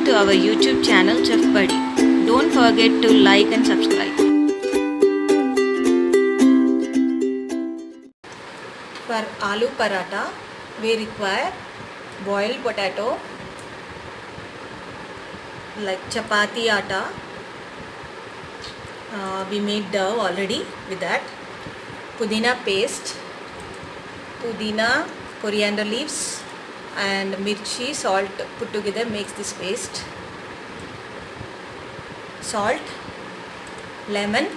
to our YouTube channel Chef Buddy. Don't forget to like and subscribe. For aloo paratha, we require boiled potato, like chapati atta. We made dough already with that. Pudina paste, pudina, coriander leaves and mirchi, salt put together makes this paste. Salt, lemon,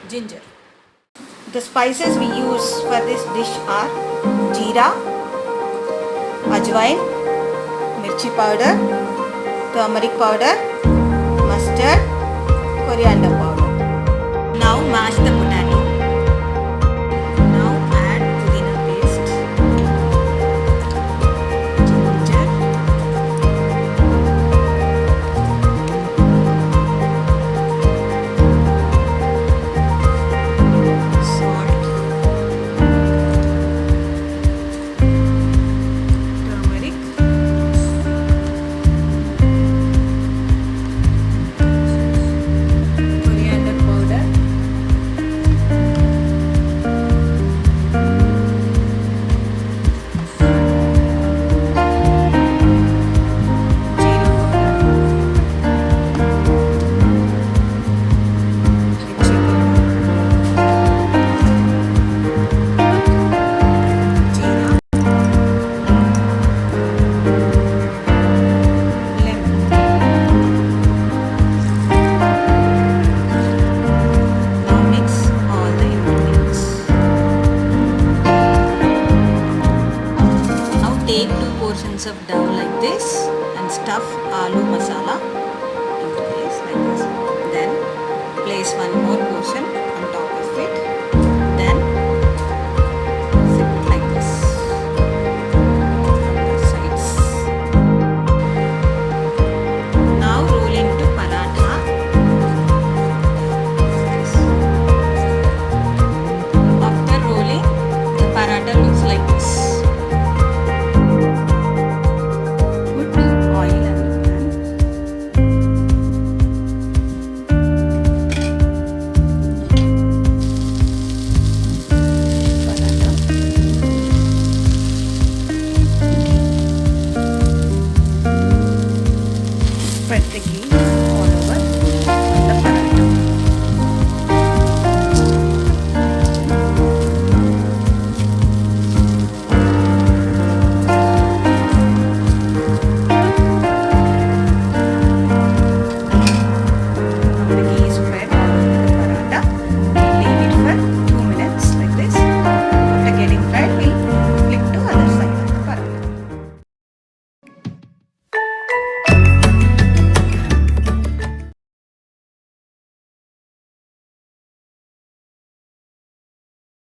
ginger. The spices we use for this dish are jeera, ajwain, mirchi powder, turmeric powder, mustard, coriander powder. Now mash the potato. Now add pudina paste, ginger, salt, turmeric, coriander powder, jeera lemon. Now mix all the ingredients. Now take 2 portions of dough like this and stuff aloo masala into this like this. Then place one more portion on top of it.